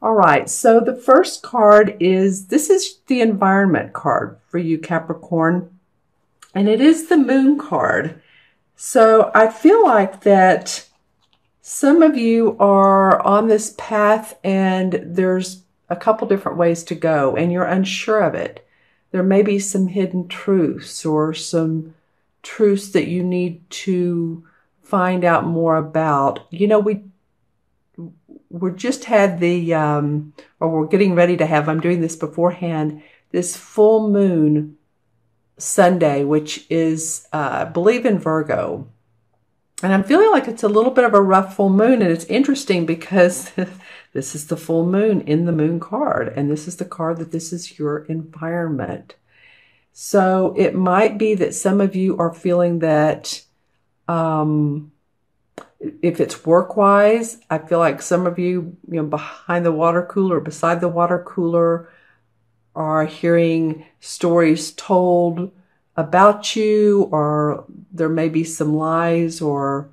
All right, so the first card is, this is the environment card for you, Capricorn, and it is the moon card. So I feel like that some of you are on this path and there's a couple different ways to go and you're unsure of it. There may be some hidden truths or some truths that you need to find out more about. You know, we're just had the, or we're getting ready to have, I'm doing this beforehand, this full moon Sunday, which is, I believe in Virgo. And I'm feeling like it's a little bit of a rough full moon. And it's interesting because this is the full moon in the moon card. And this is the card that this is your environment. So it might be that some of you are feeling that, if it's work-wise, I feel like some of you, behind the water cooler, beside the water cooler, are hearing stories told about you, or there may be some lies or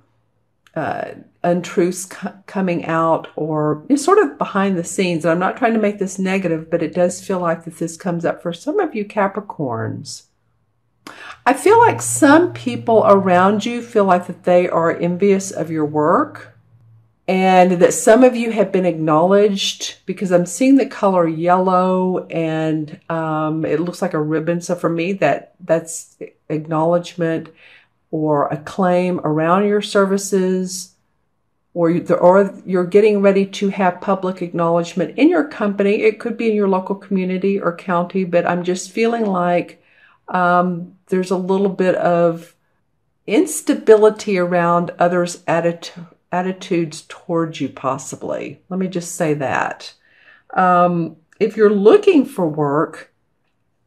untruths coming out, or it's sort of behind the scenes. And I'm not trying to make this negative, but it does feel like that this comes up for some of you Capricorns. I feel like some people around you feel like that they are envious of your work, and that some of you have been acknowledged, because I'm seeing the color yellow and it looks like a ribbon. So for me, that's acknowledgement or acclaim around your services, or you're getting ready to have public acknowledgement in your company. It could be in your local community or county, but I'm just feeling like there's a little bit of instability around others' attitudes towards you, possibly. Let me just say that. If you're looking for work,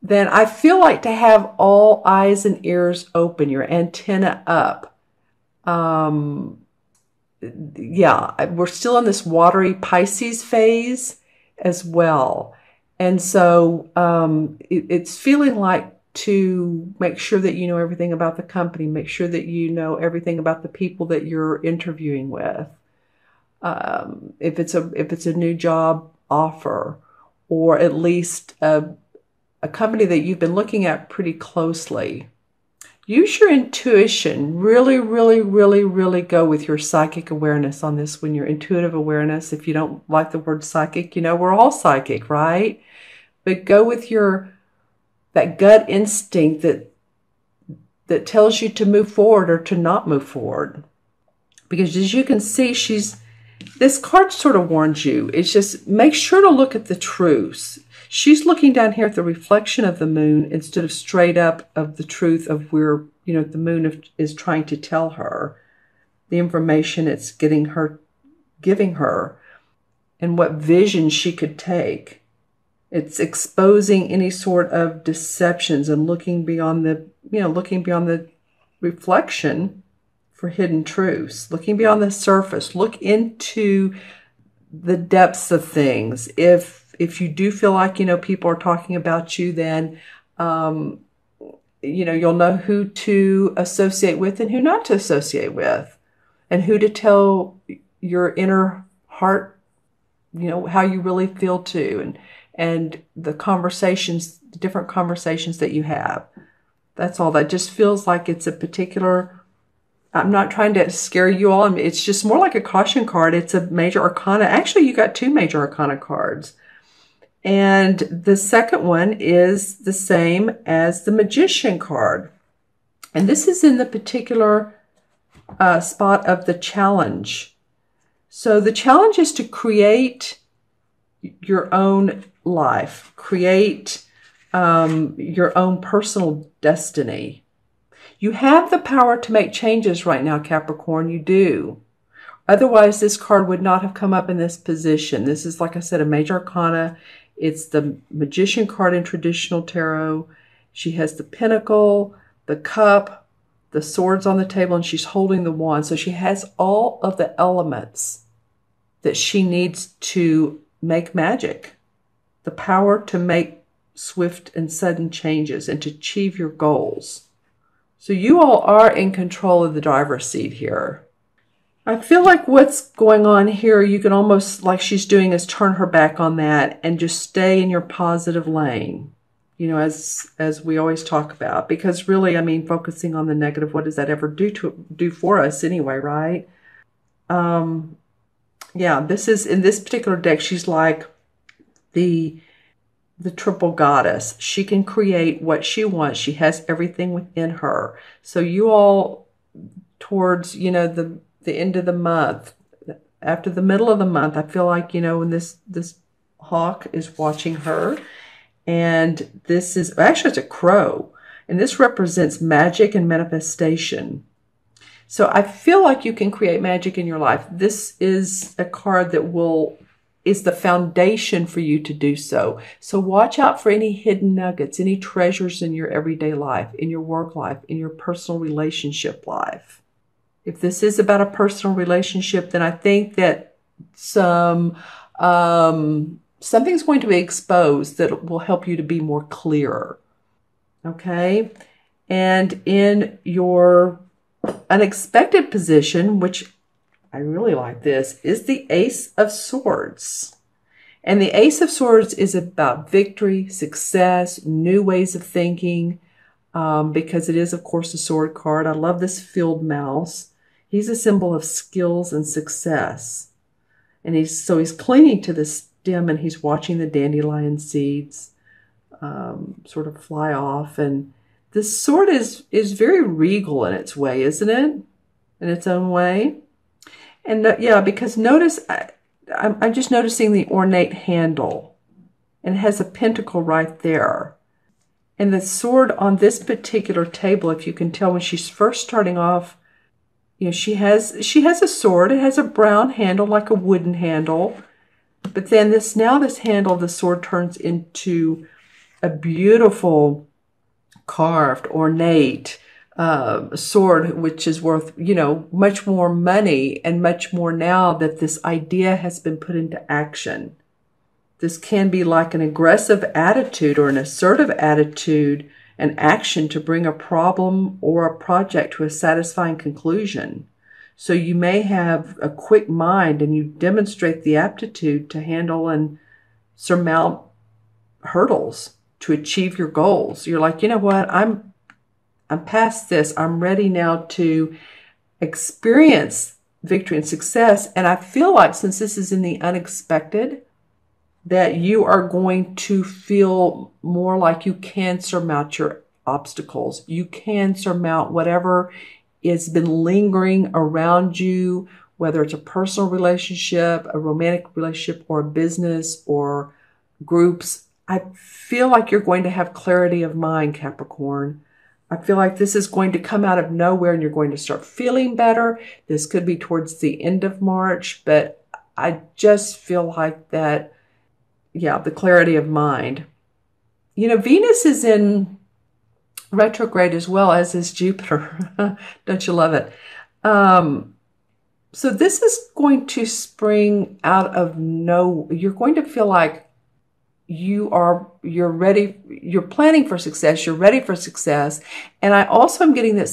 then I feel like to have all eyes and ears open, your antenna up. Yeah, we're still in this watery Pisces phase as well. And so it's feeling like to make sure that you know everything about the company, make sure that you know everything about the people that you're interviewing with. If it's a new job offer, or at least a company that you've been looking at pretty closely. Use your intuition. Really, really, really, really go with your psychic awareness on this one, your intuitive awareness. If you don't like the word psychic, we're all psychic, right? But go with that gut instinct that tells you to move forward or to not move forward. Because as you can see, this card sort of warns you. It's just, make sure to look at the truths. She's looking down here at the reflection of the moon instead of straight up of the truth of where, the moon is trying to tell her, the information it's giving her, and what vision she could take. It's exposing any sort of deceptions and looking beyond the reflection for hidden truths, looking beyond the surface. Look into the depths of things. If you do feel like, people are talking about you, then, you'll know who to associate with and who not to associate with, and who to tell your inner heart, how you really feel to, and the different conversations that you have. That's all. That just feels like it's a particular, I'm not trying to scare you all. It's just more like a caution card. It's a major arcana. Actually, you got two major arcana cards. And the second one is the same as the Magician card. And this is in the particular spot of the challenge. So the challenge is to create your own life, create your own personal destiny. You have the power to make changes right now, Capricorn. You do. Otherwise, this card would not have come up in this position. This is, like I said, a major arcana. It's the Magician card in traditional tarot. She has the pentacle, the cup, the swords on the table, and she's holding the wand. So she has all of the elements that she needs to make magic. The power to make swift and sudden changes and to achieve your goals. So you all are in control of the driver's seat here. I feel like what's going on here, you can almost, like she's doing, is turn her back on that and just stay in your positive lane, you know, as we always talk about. Because really, I mean, focusing on the negative, what does that ever do for us anyway, right? Yeah, this is, in this particular deck, she's like the triple goddess. She can create what she wants. She has everything within her. So you all, towards, you know, the end of the month, after the middle of the month, I feel like, you know, when this hawk is watching her, and this is actually, it's a crow, and this represents magic and manifestation. So I feel like you can create magic in your life. This is a card that is the foundation for you to do so. So watch out for any hidden nuggets, any treasures in your everyday life, in your work life, in your personal relationship life. If this is about a personal relationship, then I think that something's going to be exposed that will help you to be more clear. Okay? And in your unexpected position, which I really like this, is the Ace of Swords. And the Ace of Swords is about victory, success, new ways of thinking, because it is, of course, a sword card. I love this field mouse. He's a symbol of skills and success. And he's clinging to the stem, and he's watching the dandelion seeds sort of fly off. And this sword is very regal in its way, isn't it? In its own way. And yeah, because notice, I'm just noticing the ornate handle, and it has a pentacle right there. And the sword on this particular table, if you can tell, when she's first starting off, you know, she has a sword. It has a brown handle, like a wooden handle. But then this handle, the sword turns into a beautiful carved, ornate sword, which is worth, you know, much more money and much more now that this idea has been put into action. This can be like an aggressive attitude or an assertive attitude and action to bring a problem or a project to a satisfying conclusion. So you may have a quick mind, and you demonstrate the aptitude to handle and surmount hurdles to achieve your goals. You're like, you know what, I'm past this. I'm ready now to experience victory and success. And I feel like, since this is in the unexpected, that you are going to feel more like you can surmount your obstacles. You can surmount whatever has been lingering around you, whether it's a personal relationship, a romantic relationship, or a business, or groups. I feel like you're going to have clarity of mind, Capricorn. I feel like this is going to come out of nowhere, and you're going to start feeling better. This could be towards the end of March, but I just feel like that, yeah, the clarity of mind. You know, Venus is in retrograde as well, as is Jupiter. Don't you love it? So this is going to spring out of you're going to feel like you're ready, you're planning for success, you're ready for success. And I also am getting that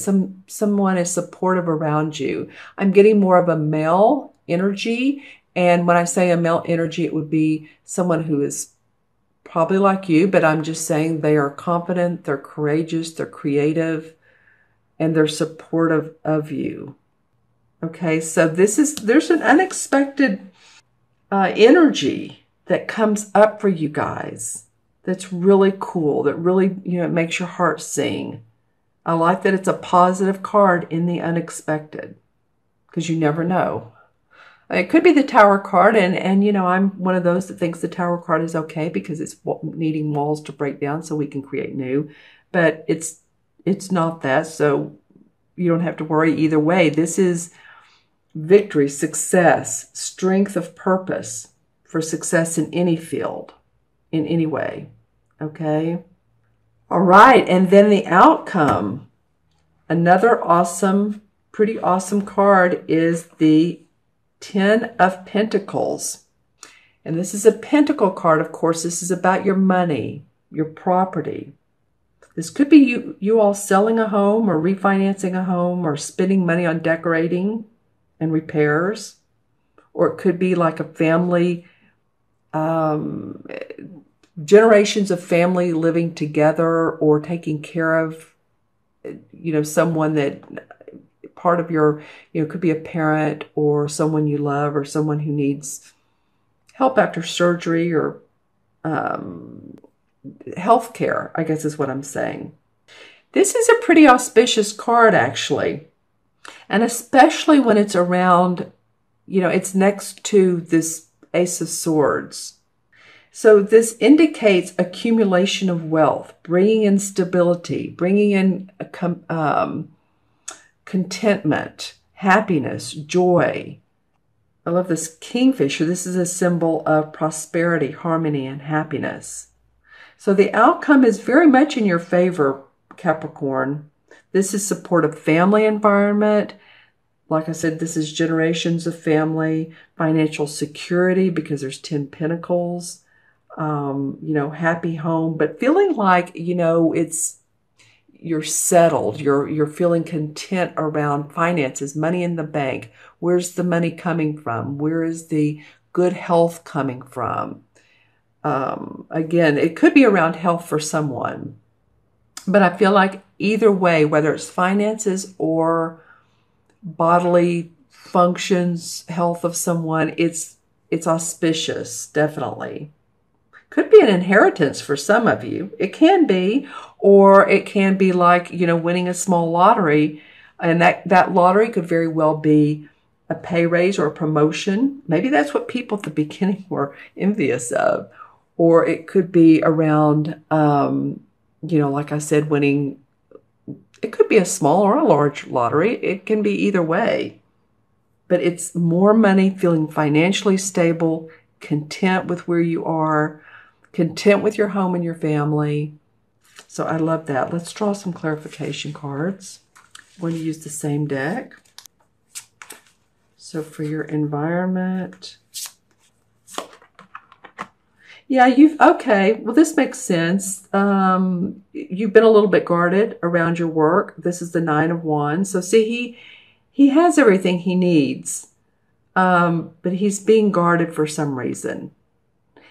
someone is supportive around you. I'm getting more of a male energy. And when I say a male energy, it would be someone who is probably like you, but I'm just saying they are confident, they're courageous, they're creative, and they're supportive of you. Okay, so there's an unexpected energy that comes up for you guys that's really cool, that really, you know, it makes your heart sing. I like that it's a positive card in the unexpected, because you never know. It could be the Tower card, and you know, I'm one of those that thinks the Tower card is okay because it's needing walls to break down so we can create new. But it's not that, so you don't have to worry either way. This is victory, success, strength of purpose for success in any field, in any way. Okay? All right, and then the outcome. Another awesome, pretty awesome card is the Ten of Pentacles. And this is a pentacle card, of course. This is about your money, your property. This could be you all selling a home or refinancing a home or spending money on decorating. and repairs. Or it could be like a family, generations of family living together or taking care of, someone that part of your, could be a parent or someone you love or someone who needs help after surgery or health care, I guess is what I'm saying. This is a pretty auspicious card, actually. And especially when it's around, it's next to this Ace of Swords. So this indicates accumulation of wealth, bringing in stability, bringing in contentment, happiness, joy. I love this kingfisher. This is a symbol of prosperity, harmony, and happiness. So the outcome is very much in your favor, Capricorn. This is supportive family environment. Like I said, this is generations of family, financial security because there's 10 Pentacles, happy home, but feeling like, you're settled. You're feeling content around finances, money in the bank. Where's the money coming from? Where is the good health coming from? Again, it could be around health for someone, but I feel like either way, whether it's finances or bodily functions, health of someone, it's auspicious, definitely. Could be an inheritance for some of you. It can be, or it can be like, winning a small lottery, and that lottery could very well be a pay raise or a promotion. Maybe that's what people at the beginning were envious of. Or it could be around, like I said, winning. It could be a small or a large lottery. It can be either way. But it's more money, feeling financially stable, content with where you are, content with your home and your family. So I love that. Let's draw some clarification cards. I'm going to use the same deck. So for your environment. Yeah, okay, well, this makes sense. You've been a little bit guarded around your work. This is the 9 of Wands. So see, he has everything he needs, but he's being guarded for some reason.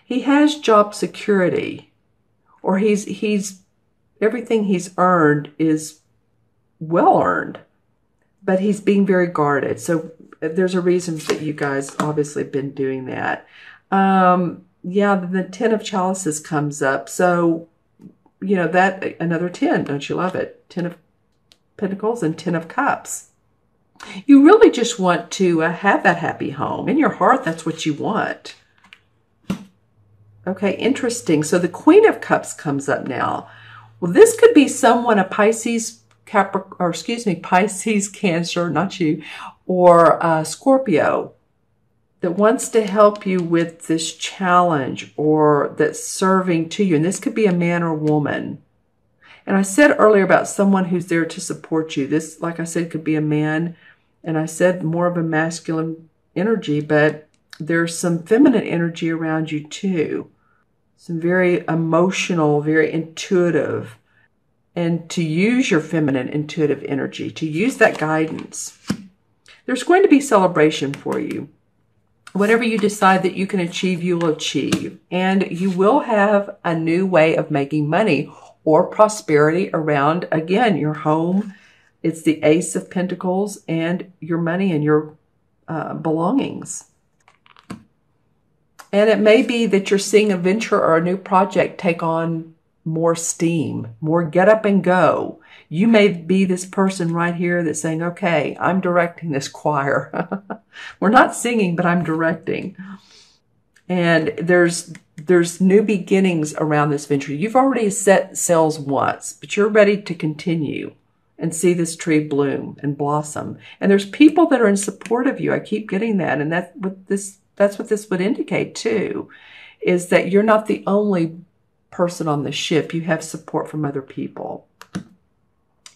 He has job security, or he's everything he's earned is well earned, but he's being very guarded. So there's a reason that you guys obviously have been doing that. Yeah, the 10 of Chalices comes up. So, that another 10, don't you love it? 10 of Pentacles and 10 of Cups. You really just want to have that happy home. In your heart, that's what you want. Okay, interesting. So the Queen of Cups comes up now. Well, this could be someone, a Pisces, Pisces, Cancer, not you, or Scorpio, that wants to help you with this challenge or that's serving to you. And this could be a man or woman. And I said earlier about someone who's there to support you. This, like I said, could be a man. And I said more of a masculine energy, but there's some feminine energy around you too. Some very emotional, very intuitive. And to use your feminine intuitive energy, to use that guidance. There's going to be celebration for you. Whatever you decide that you can achieve, you will achieve. And you will have a new way of making money or prosperity around, again, your home. It's the Ace of Pentacles and your money and your belongings. And it may be that you're seeing a venture or a new project take on more steam, more get up and go. You may be this person right here that's saying, okay, I'm directing this choir. We're not singing, but I'm directing. And there's new beginnings around this venture. You've already set sails once, but you're ready to continue and see this tree bloom and blossom. And there's people that are in support of you. I keep getting that. And that's what this would indicate too, is that you're not the only person on the ship. You have support from other people.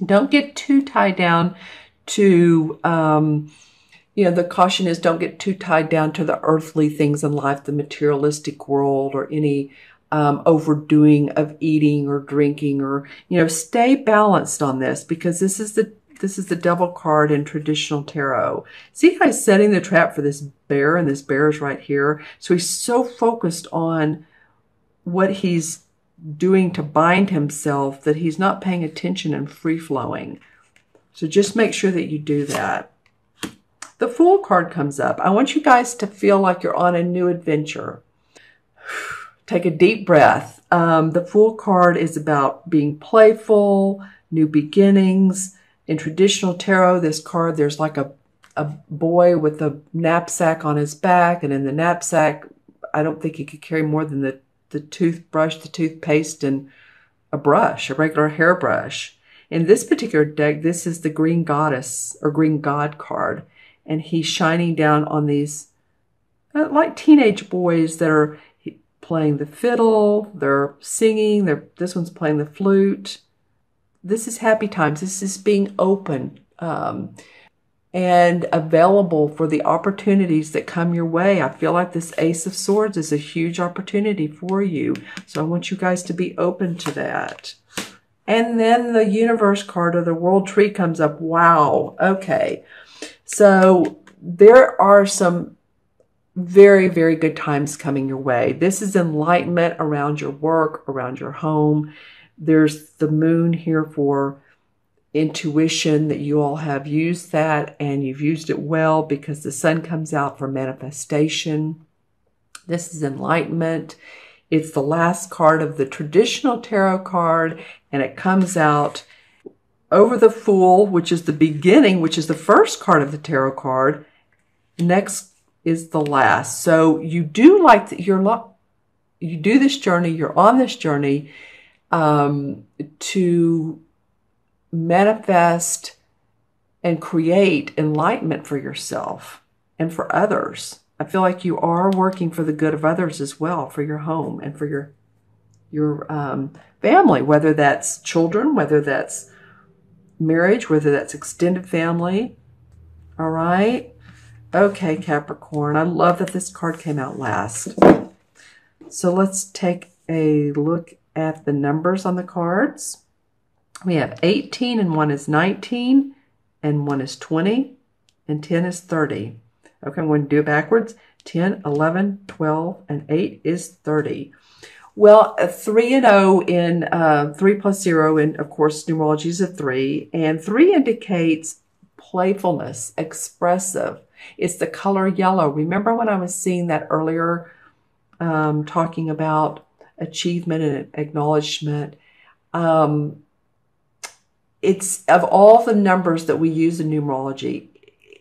Don't get too tied down to, the caution is don't get too tied down to the earthly things in life, the materialistic world, or any overdoing of eating or drinking, or, stay balanced on this, because this is This is the Devil card in traditional tarot. See how he's setting the trap for this bear, and this bear is right here. So he's so focused on what he's doing to bind himself that he's not paying attention and free-flowing. So just make sure that you do that. The Fool card comes up. I want you guys to feel like you're on a new adventure. Take a deep breath. The Fool card is about being playful, new beginnings. In traditional tarot, this card, there's like a boy with a knapsack on his back, and in the knapsack, I don't think he could carry more than the toothbrush, the toothpaste, and a brush, a regular hairbrush. In this particular deck, this is the Green Goddess or Green God card, and he's shining down on these like teenage boys that are playing the fiddle, they're singing, this one's playing the flute. This is happy times. This is being open and available for the opportunities that come your way. I feel like this Ace of Swords is a huge opportunity for you. So I want you guys to be open to that. And then the Universe card or the World Tree comes up. Wow. Okay. So there are some very, very good times coming your way. This is enlightenment around your work, around your home. There's the moon here for intuition, that you all have used that and you've used it well, because the sun comes out for manifestation. This is enlightenment. It's the last card of the traditional tarot card, and it comes out over the Fool, which is the beginning, which is the first card of the tarot card. Next is the last. So you do like you do this journey, you're on this journey to manifest and create enlightenment for yourself and for others. I feel like you are working for the good of others as well, for your home and for your family, whether that's children, whether that's marriage, whether that's extended family. All right. Okay, Capricorn. I love that this card came out last. So let's take a look at the numbers on the cards. We have 18, and one is 19, and one is 20, and 10 is 30. Okay, I'm going to do it backwards. 10, 11, 12, and 8 is 30. Well, 3 and 0 in 3 plus 0, and of course, numerology is a 3. And 3 indicates playfulness, expressive. It's the color yellow. Remember when I was seeing that earlier, talking about achievement and acknowledgement? It's of all the numbers that we use in numerology,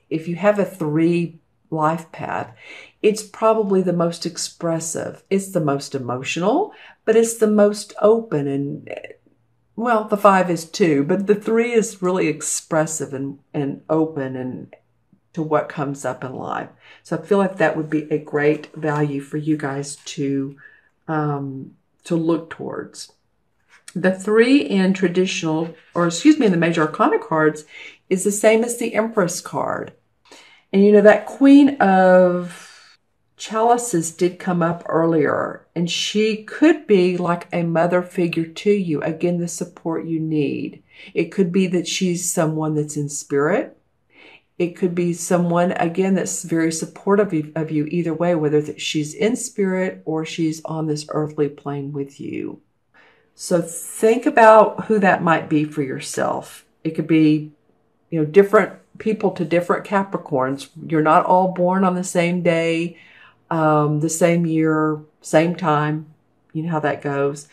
if you have a 3 life path, it's probably the most expressive. It's the most emotional, but it's the most open. And well, the 5 is too, but the 3 is really expressive and open and to what comes up in life. So I feel like that would be a great value for you guys to look towards. The 3 in traditional, or excuse me, in the major arcana cards is the same as the Empress card. And you know, that Queen of Chalices did come up earlier, and she could be like a mother figure to you. Again, the support you need. It could be that she's someone that's in spirit. It could be someone, again, that's very supportive of you either way, whether she's in spirit or she's on this earthly plane with you. So think about who that might be for yourself. It could be, you know, different people to different Capricorns. You're not all born on the same day, the same year, same time. You know how that goes.